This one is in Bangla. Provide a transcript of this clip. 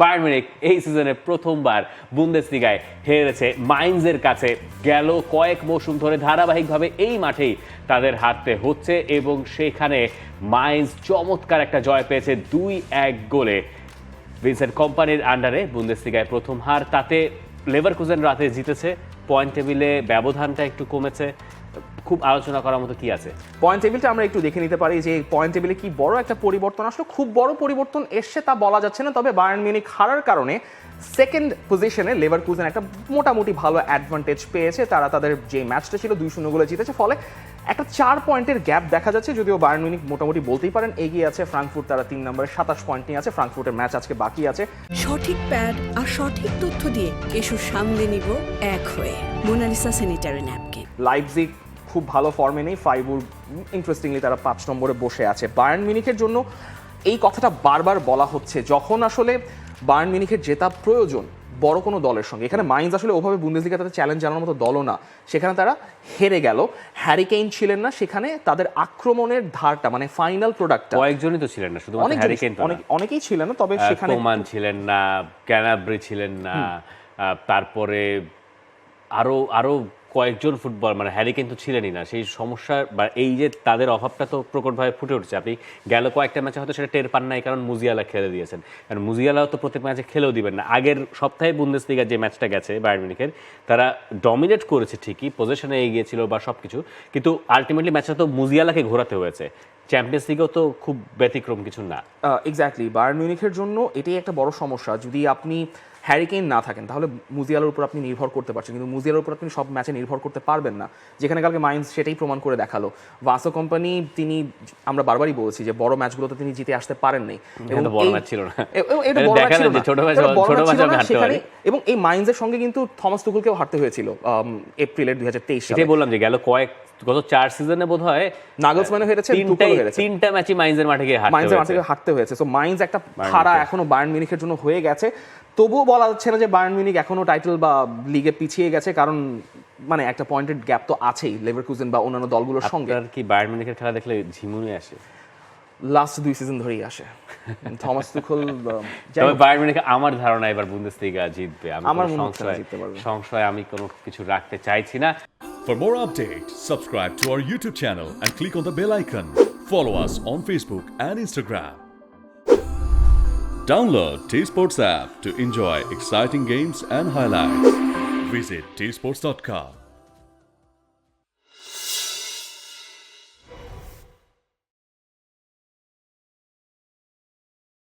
বায়ার্ন মিউনিখ এই সিজনে প্রথমবার বুন্দেসলিগায় হেরেছে মাইনজের কাছে। গেল কয়েক মৌসুম ধরে ধারাবাহিকভাবে এই মাঠেই তাদের হারতে হচ্ছে এবং সেখানে মাইনজ চমৎকার একটা জয় পেয়েছে 2-1 গোলে। ভিনসেন্ট কম্পানির আন্ডারে বুন্দেসলিগায় প্রথম হার, তাতে লেভারকুজেন রাতে জিতেছে। পয়েন্ট টেবিলে ব্যবধানটা একটু কমেছে। খুব আলোচনা করার মতো কি আছে? পয়েন্ট টেবিলটা আমরা একটু দেখে নিতে পারি যে পয়েন্ট টেবিলে কি বড় একটা পরিবর্তন আসলো। খুব বড় পরিবর্তন এসছে তা বলা যাচ্ছে না, তবে বায়ার্ন মিউনিখ হারার কারণে সেকেন্ড পজিশনে লেভারকুজেন একটা মোটামুটি ভালো অ্যাডভান্টেজ পেয়েছে। তারা তাদের যে ম্যাচটা ছিল 2-0 গোলে জিতেছে, ফলে একটা 4 পয়েন্টের গ্যাপ দেখা যাচ্ছে। যদিও বায়ার্ন মিউনিখ মোটামুটি বলতেই পারেন এগিয়ে আছে। ফ্রাঙ্কফুর্ট তারা 3 নম্বরে 27 পয়েন্ট নিয়ে আছে। ফ্রাঙ্কফুর্টের ম্যাচ আজকে বাকি আছে। সঠিক প্যাড আর সঠিক তথ্য দিয়ে এসব সামলে নিব এক হয়ে। Mona Lisa sanitary napkin. লাইপজিগ খুব ভালো ফর্মে নেই। ফ্রাইবুর্গ ইন্টারেস্টিংলি তারা 5 নম্বরে বসে আছে। বায়ার্ন মিউনিখের জন্য এই কথাটা বারবার বলা হচ্ছে, যখন আসলে বায়ার্ন মিউনিখের জেতা প্রয়োজন বড় কোনো দলের সঙ্গে। এখানে মাইন্স আসলে ওভাবে বুন্দেসলিগা তাদের চ্যালেঞ্জ জানানোর মতো দলও না, সেখানে তারা হেরে গেল। হ্যারি কেইন ছিলেন না সেখানে, তাদের আক্রমণের ধারটা মানে ফাইনাল প্রোডাক্টটা কয়েকজনই তো ছিলেন না, শুধুমাত্র হ্যারি কেইন তো না। অনেকেই ছিলেন না, তবে সেখানে কোমান ছিলেন না, ক্যানাব্রি ছিলেন না, তারপরে আরো কয়েকজন ফুটবল মানে হ্যারি কেইন তো ছিলেনই না। সেই সমস্যা বা এই যে তাদের অভাবটা তো প্রকটভাবে ফুটে উঠছে। আপনি গেল কয়েকটা ম্যাচে হয়তো সেটা টের পান নাই, কারণ মুজিয়ালা খেলে দিয়েছেন। কারণ মুজিয়ালাও তো প্রত্যেক ম্যাচে খেলেও দিবেন না। আগের সপ্তাহে বুন্দেসলিগার যে ম্যাচটা গেছে বায়ার্ন মিউনিখের, তারা ডমিনেট করেছে ঠিকই, পজিশনে এগিয়েছিল বা সবকিছু, কিন্তু আলটিমেটলি ম্যাচটা তো মুজিয়ালাকে ঘোরাতে হয়েছে। চ্যাম্পিয়ন্স লিগেও তো খুব ব্যতিক্রম কিছু না। এক্স্যাক্টলি, বায়ার্ন মিউনিখের জন্য এটাই একটা বড় সমস্যা। যদি আপনি হ্যারি কেইন না থাকেন তাহলে মুজিয়ালার উপর আপনি নির্ভর করতে পারছেন, কিন্তু মুজিয়ালার উপর আপনি সব ম্যাচে নির্ভর করতে পারবেন না, যেখানে কালকে মাইন্স সেটাই প্রমাণ করে দেখালো। ভাসো কোম্পানি, তিনি আমরা বারবারই বলছি যে বড় ম্যাচগুলোতে তিনি জিতে আসতে পারেন নাই। বড় ম্যাচ ছিল না, সেখানে। এবং এই মাইন্সের সঙ্গে কিন্তু থমাস তুখেলকেও হারতে হয়েছিল এপ্রিলের 2023 সালে। এটাই বললাম যে গত 4 সিজনে বোধহয় নাগলসম্যানও হেরেছে, তুখেলও হেরেছে। 3টা ম্যাচই মাইন্সের মাঠে গিয়ে হারতে হয়েছে। সো মাইন্স একটা খাড়া এখনো বায়ার্ন মিউনিখের জন্য হয়ে গেছে। তবুও বলা যাচ্ছে না যে বায়ার্ন মিউনিখ এখনো টাইটেল বা লিগে পিছিয়ে গেছে, কারণ মানে একটা পয়েন্টের গ্যাপ তো আছেই লেভারকুজেন বা অন্যান্য দলগুলোর সঙ্গে। আপনার কি বায়ার্ন মিউনিখের খেলা দেখলে ঝিমুনি আসে? লাস্ট 2 সিজন ধরেই আসে। থমাস তুখেল, তবে বায়ার্ন মিউনিখ আমার ধারণা এবার বুন্দেসলিগা জিতবে। আমার জিততে পারবে। সংশয় আমি কোনো কিছু রাখতে চাইছি না। For more updates, subscribe to our YouTube channel and click on the bell icon. Follow us on Facebook and Instagram. Download T-Sports app to enjoy exciting games and highlights. Visit tsports.com.